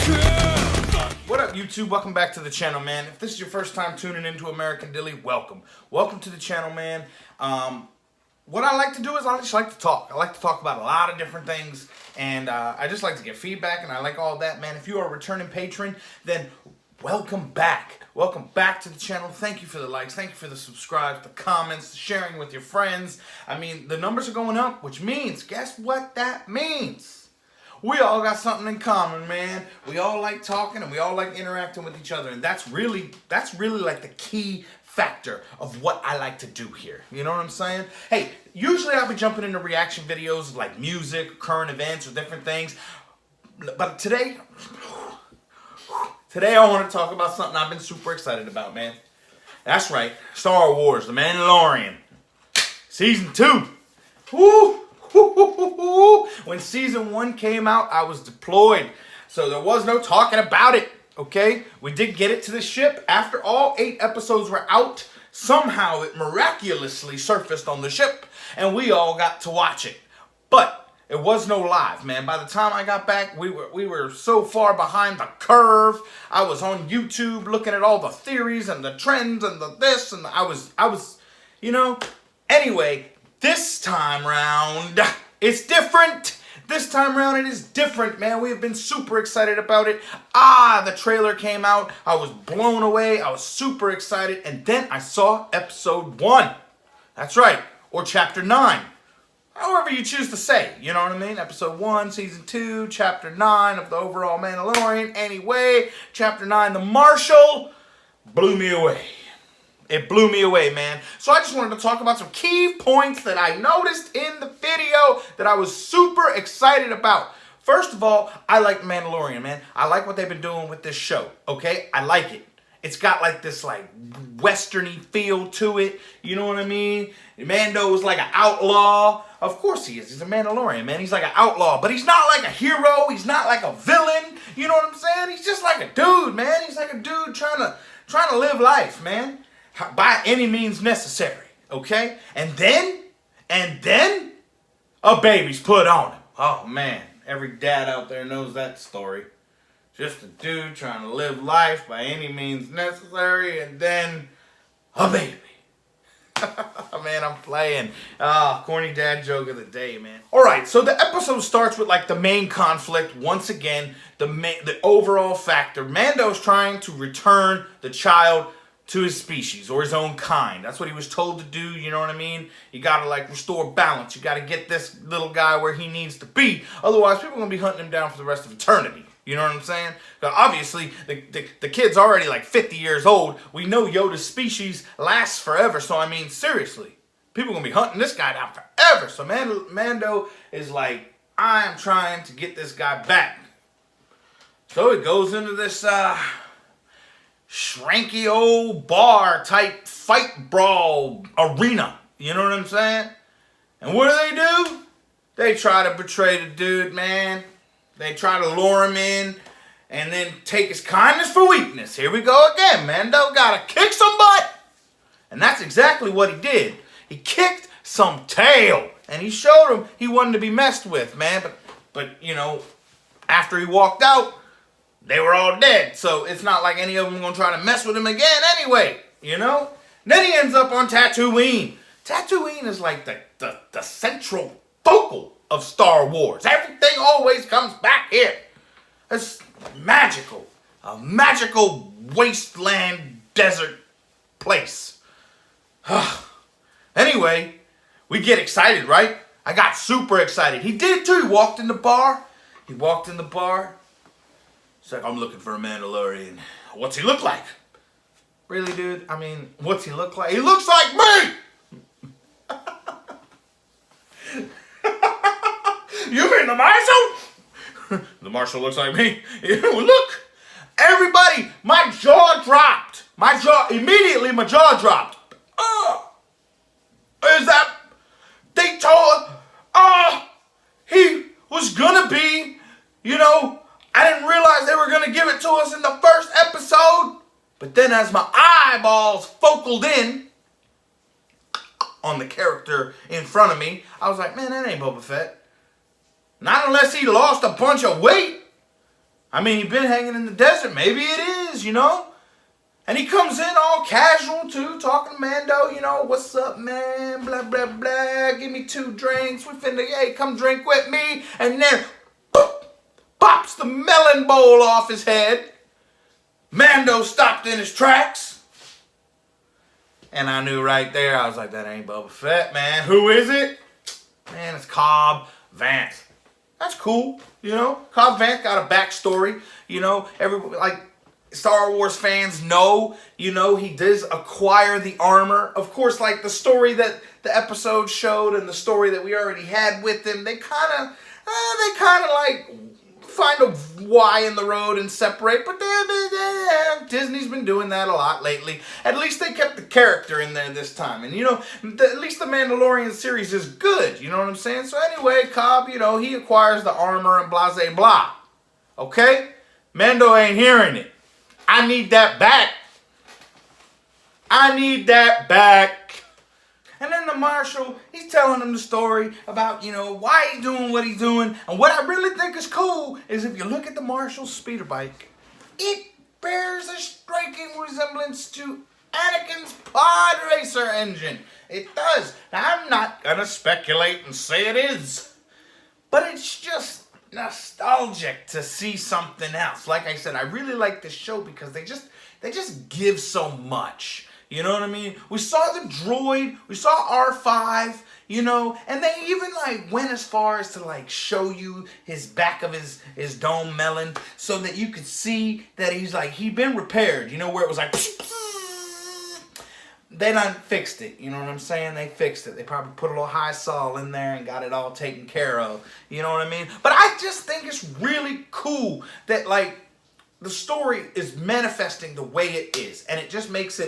What up, YouTube? Welcome back to the channel, man. If this is your first time tuning into American Dilly, welcome. Welcome to the channel, man. What I like to do is I just like to talk. I like to talk about a lot of different things, and I just like to get feedback, and I like all that, man. If you are a returning patron, then welcome back. Welcome back to the channel. Thank you for the likes. Thank you for the subscribes, the comments, the sharing with your friends. I mean, the numbers are going up, which means, guess what that means? We all got something in common, man. We all like talking and we all like interacting with each other. And that's really like the key factor of what I like to do here. You know what I'm saying? Hey, usually I'll be jumping into reaction videos like music, current events, or different things. But today I want to talk about something I've been super excited about, man. That's right. Star Wars, The Mandalorian. Season 2. Woo! When season 1 came out, I was deployed, so there was no talking about it, okay? We did get it to the ship. After all 8 episodes were out, somehow it miraculously surfaced on the ship, and we all got to watch it. But it was no live, man. By the time I got back, we were so far behind the curve. I was on YouTube looking at all the theories and the trends and the this, and I was, you know. Anyway, this time round, it's different. This time around, it is different, man. We have been super excited about it. The trailer came out. I was blown away. I was super excited. And then I saw episode 1. That's right. Or chapter 9. However you choose to say. You know what I mean? Episode 1, season 2, chapter 9 of the overall Mandalorian. Anyway, chapter 9, The Marshal, blew me away. It blew me away, man. So I just wanted to talk about some key points that I noticed in the video that I was super excited about. First of all, I like Mandalorian, man. I like what they've been doing with this show, okay? I like it. It's got like this like western-y feel to it. You know what I mean? Mando was like an outlaw. Of course he is. He's a Mandalorian, man. He's like an outlaw. But he's not like a hero. He's not like a villain. You know what I'm saying? He's just like a dude, man. He's like a dude trying to live life, man. By any means necessary, okay? And then, a baby's put on him. Oh, man. Every dad out there knows that story. Just a dude trying to live life by any means necessary, and then a baby. Man, I'm playing. Corny dad joke of the day, man. Alright, so the episode starts with like the main conflict. Once again, the overall factor. Mando's trying to return the child to his species or his own kind. That's what he was told to do, you know what I mean? You gotta like restore balance. You gotta get this little guy where he needs to be. Otherwise, people are gonna be hunting him down for the rest of eternity. You know what I'm saying? Now, obviously, the kid's already like 50 years old. We know Yoda's species lasts forever. So, I mean, seriously, people are gonna be hunting this guy down forever. So Mando is like, I am trying to get this guy back. So he goes into this, shranky old bar type fight brawl arena. You know what I'm saying? And what do? They try to betray the dude, man. They try to lure him in and then take his kindness for weakness. Here we go again. Mando gotta kick some butt. And that's exactly what he did. He kicked some tail. And he showed him he wasn't to be messed with, man. But you know, after he walked out, they were all dead, so it's not like any of them are going to try to mess with him again anyway, you know? Then he ends up on Tatooine. Tatooine is like the central focal of Star Wars. Everything always comes back here. It's magical. A magical wasteland desert place. Anyway, we get excited, right? I got super excited. He did too. He walked in the bar. He's like, I'm looking for a Mandalorian. What's he look like? Really, dude? I mean, what's he look like? He looks like me! You mean the Marshal? The Marshal looks like me. Look! Everybody, my jaw dropped. Immediately my jaw dropped. Is that... They told... he was gonna be, you know... I didn't realize they were going to give it to us in the first episode. But then as my eyeballs focaled in on the character in front of me, I was like, man, that ain't Boba Fett. Not unless he lost a bunch of weight. I mean, he's been hanging in the desert. Maybe it is, you know? And he comes in all casual, too, talking to Mando, you know, what's up, man, blah, blah, blah, give me 2 drinks, we finna, hey, come drink with me, and then, boop, pops the melon bowl off his head. Mando stopped in his tracks. And I knew right there, I was like, that ain't Boba Fett, man. Who is it? Man, it's Cobb Vanth. That's cool, you know? Cobb Vanth got a backstory, you know? Everybody, like, Star Wars fans know, you know, he does acquire the armor. Of course, like the story that the episode showed and the story that we already had with him, they kind of like find a Y in the road and separate. But Disney's been doing that a lot lately. At least they kept the character in there this time. And, you know, at least the Mandalorian series is good. You know what I'm saying? So anyway, Cobb, you know, he acquires the armor and blah, blah, blah. Okay? Mando ain't hearing it. I need that back. I need that back. And then the marshal, he's telling him the story about, you know, why he's doing what he's doing. And what I really think is cool is if you look at the marshal's speeder bike, it bears a striking resemblance to Anakin's pod racer engine. It does. Now, I'm not going to speculate and say it is. But it's just nostalgic to see something else. Like I said, I really like this show because they just give so much. You know what I mean? We saw the droid, we saw R5, you know, and they even like went as far as to like show you his back of his dome melon so that you could see that he'd been repaired, you know, where it was like they done fixed it, you know what I'm saying? They fixed it. They probably put a little high sol in there and got it all taken care of. You know what I mean? But I just think it's really cool that, like, the story is manifesting the way it is. And it just makes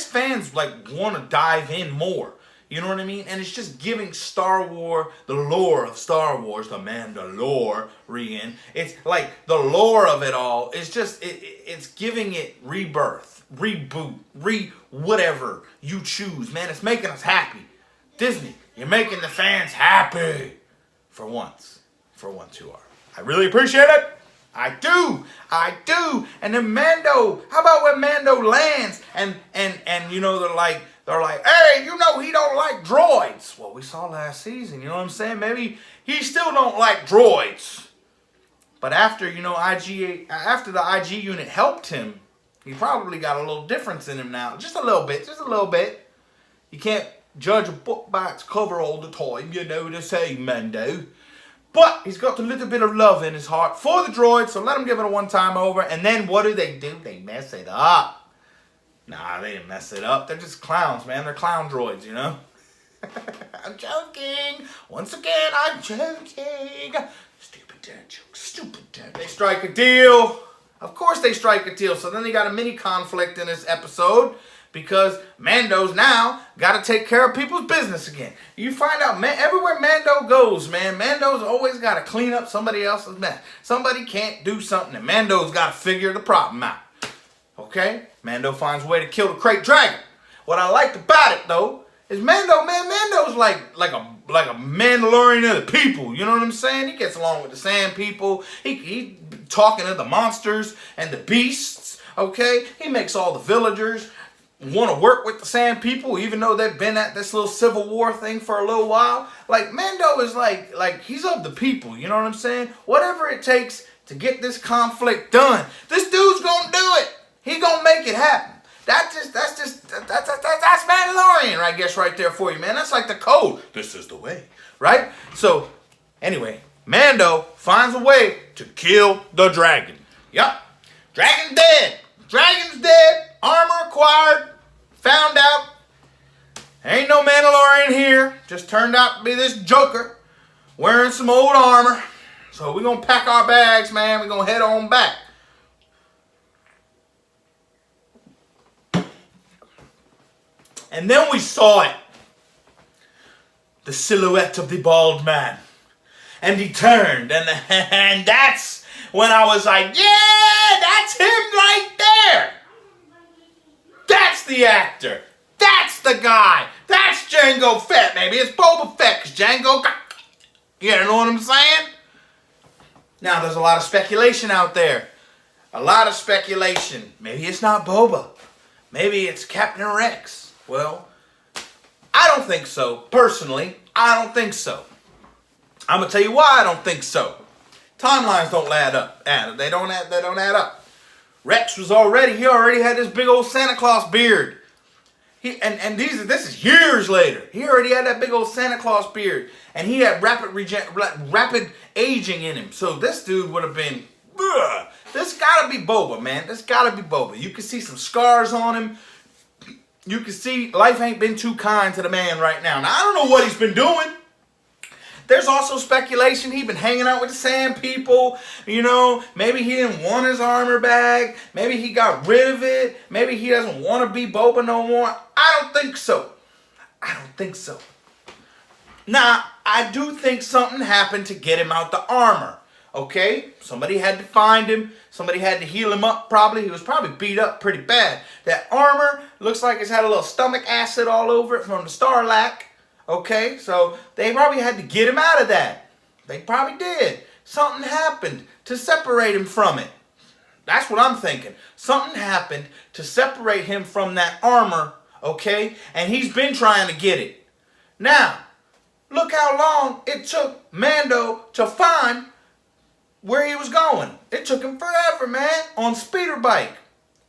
fans, like, want to dive in more. You know what I mean? And it's just giving Star Wars, the lore of Star Wars, the Mandalorian. It's like the lore of it all. It's just, it's giving it rebirth, reboot, whatever you choose. Man, it's making us happy. Disney, you're making the fans happy. For once you are. I really appreciate it. I do. And then Mando, how about when Mando lands and you know, they're like, hey, you know he don't like droids. Well, we saw last season, you know what I'm saying? Maybe he still don't like droids. But after, you know, after the IG unit helped him, he probably got a little difference in him now. Just a little bit. You can't judge a book by its cover all the time, you know what I'm saying, Mando. But he's got a little bit of love in his heart for the droid, so let him give it a one-time over. And then what do? They mess it up. Nah, they didn't mess it up. They're just clowns, man. They're clown droids, you know? I'm joking. Once again, I'm joking. Stupid dad jokes. They strike a deal. Of course they strike a deal. So then they got a mini conflict in this episode. Because Mando's now got to take care of people's business again. You find out, man, everywhere Mando goes, man, Mando's always got to clean up somebody else's mess. Somebody can't do something, and Mando's got to figure the problem out. Okay? Mando finds a way to kill the Krayt Dragon. What I liked about it, though, is Mando's like a Mandalorian of the people. You know what I'm saying? He gets along with the Sand people. He talking to the monsters and the beasts. Okay? He makes all the villagers want to work with the Sand people, even though they've been at this little civil war thing for a little while. Like, Mando is like he's of the people, you know what I'm saying? Whatever it takes to get this conflict done, this dude's gonna do it. He gonna make it happen. That's Mandalorian, I guess, right there for you, man. That's like the code. This is the way, right? So, anyway, Mando finds a way to kill the dragon. Yup. Dragon's dead. Armor acquired. Found out. Ain't no Mandalorian here. Just turned out to be this Joker wearing some old armor. So we're going to pack our bags, man. We're going to head on back. And then we saw it. The silhouette of the bald man. And he turned. And that's when I was like, yeah, that's him right there. That's the actor. That's the guy. That's Jango Fett, maybe. It's Boba Fett, because Jango got... You know what I'm saying? Now, there's a lot of speculation out there. A lot of speculation. Maybe it's not Boba. Maybe it's Captain Rex. Well, I don't think so. Personally, I don't think so. I'm going to tell you why I don't think so. Timelines don't add up. They don't add up. Rex he already had this big old Santa Claus beard. This is years later. He already had that big old Santa Claus beard. And he had rapid aging in him. So this dude would have been, this gotta be Boba, man. This gotta be Boba. You can see some scars on him. You can see life ain't been too kind to the man right now. Now, I don't know what he's been doing. There's also speculation he's been hanging out with the Sand People. You know, maybe he didn't want his armor back. Maybe he got rid of it. Maybe he doesn't want to be Boba no more. I don't think so. I don't think so. Now, I do think something happened to get him out the armor. Okay? Somebody had to find him. Somebody had to heal him up probably. He was probably beat up pretty bad. That armor looks like it's had a little stomach acid all over it from the Starlack. Okay, so they probably had to get him out of that. They probably did. Something happened to separate him from it. That's what I'm thinking. Something happened to separate him from that armor, okay? And he's been trying to get it. Now, look how long it took Mando to find where he was going. It took him forever, man, on speeder bike.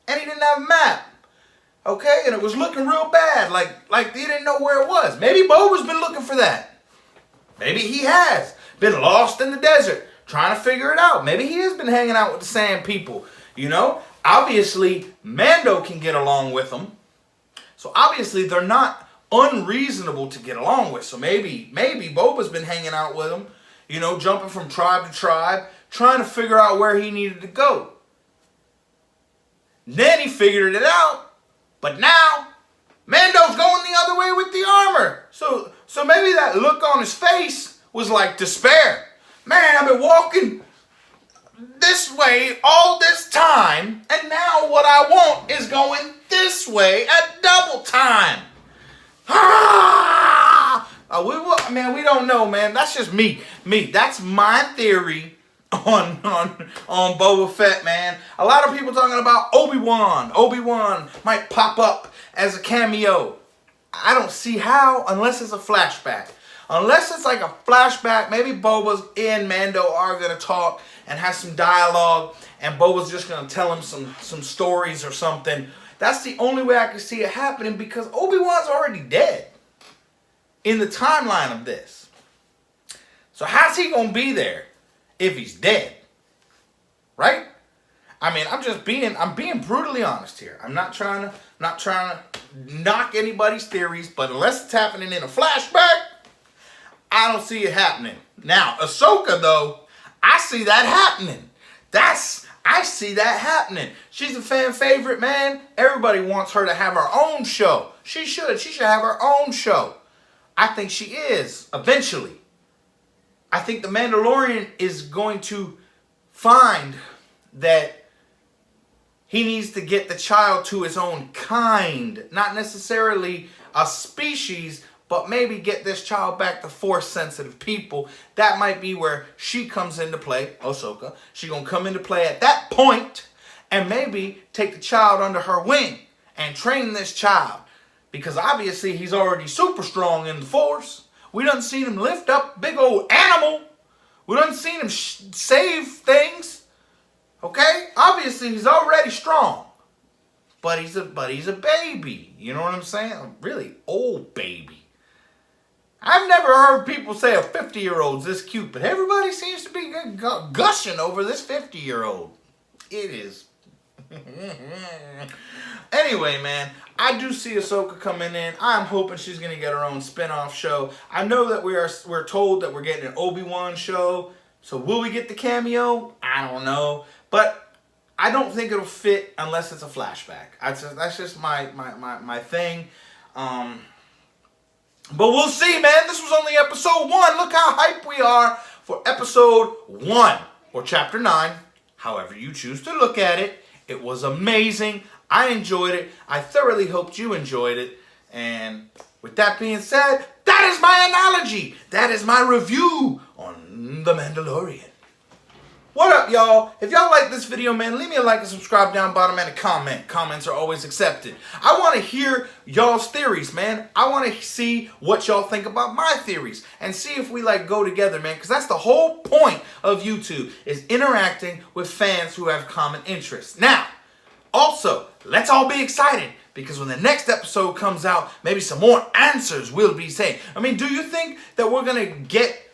And he didn't have a map. Okay, and it was looking real bad, like he didn't know where it was. Maybe Boba's been looking for that. Maybe he has been lost in the desert, trying to figure it out. Maybe he has been hanging out with the Sand People, you know? Obviously, Mando can get along with them. So obviously, they're not unreasonable to get along with. So maybe Boba's been hanging out with them, you know, jumping from tribe to tribe, trying to figure out where he needed to go. Then he figured it out. But now, Mando's going the other way with the armor. So maybe that look on his face was like despair. Man, I've been walking this way all this time, and now what I want is going this way at double time. We don't know, man. That's just me. That's my theory on Boba Fett, man. A lot of people talking about Obi-Wan. Obi-Wan might pop up as a cameo. I don't see how unless it's a flashback. Unless it's like a flashback, maybe Boba's and Mando are going to talk and have some dialogue, and Boba's just going to tell him some stories or something. That's the only way I can see it happening, because Obi-Wan's already dead in the timeline of this. So how's he going to be there if he's dead? Right? I mean, I'm being brutally honest here. I'm not trying to knock anybody's theories, but unless it's happening in a flashback, I don't see it happening. Now, Ahsoka, though, I see that happening. I see that happening. She's a fan favorite, man. Everybody wants her to have her own show. She should have her own show. I think she is, eventually. I think the Mandalorian is going to find that he needs to get the child to his own kind. Not necessarily a species, but maybe get this child back to Force-sensitive people. That might be where she comes into play, Ahsoka. She's going to come into play at that point and maybe take the child under her wing and train this child. Because obviously he's already super strong in the Force. We done seen him lift up big old animal. We done seen him save things. Okay? Obviously he's already strong. But he's a baby. You know what I'm saying? A really old baby. I've never heard people say a 50-year-old's this cute, but everybody seems to be gushing over this 50-year-old. It is. Anyway, man, I do see Ahsoka coming in. I'm hoping she's going to get her own spin-off show. I know that we're told that we're getting an Obi-Wan show. So will we get the cameo? I don't know. But I don't think it'll fit unless it's a flashback. That's just my thing. But we'll see, man. This was only episode 1. Look how hyped we are for episode 1 or chapter 9. However you choose to look at it. It was amazing. I enjoyed it. I thoroughly hoped you enjoyed it. And with that being said, that is my analogy. That is my review on The Mandalorian. What up, y'all? If y'all like this video, man, leave me a like and subscribe down bottom and a comment. Comments are always accepted. I want to hear y'all's theories, man. I want to see what y'all think about my theories and see if we like go together, man, because that's the whole point of YouTube, is interacting with fans who have common interests. Now, also, let's all be excited, because when the next episode comes out, maybe some more answers will be said. I mean, do you think that we're going to get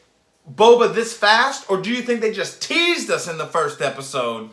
Boba this fast, or do you think they just teased us in the first episode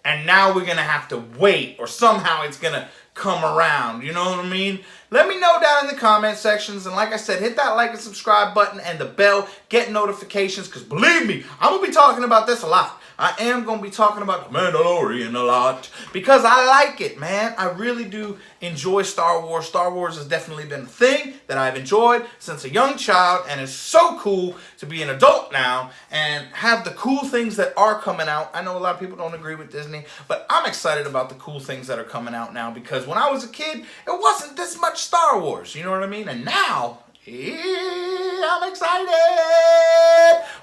and now we're gonna have to wait, or somehow it's gonna come around? You know what I mean? Let me know down in the comment sections, and like I said, hit that like and subscribe button and the bell, get notifications, because believe me, I'm gonna be talking about this a lot. I am going to be talking about The Mandalorian a lot because I like it, man. I really do enjoy Star Wars. Star Wars has definitely been a thing that I've enjoyed since a young child, and it's so cool to be an adult now and have the cool things that are coming out. I know a lot of people don't agree with Disney, but I'm excited about the cool things that are coming out now, because when I was a kid, it wasn't this much Star Wars, you know what I mean? And now, I'm excited.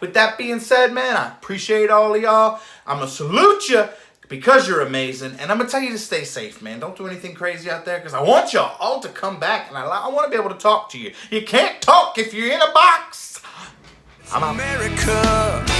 With that being said, man, I appreciate all of y'all. I'm going to salute you because you're amazing. And I'm going to tell you to stay safe, man. Don't do anything crazy out there, because I want y'all all to come back. And I want to be able to talk to you. You can't talk if you're in a box. I'm out. America.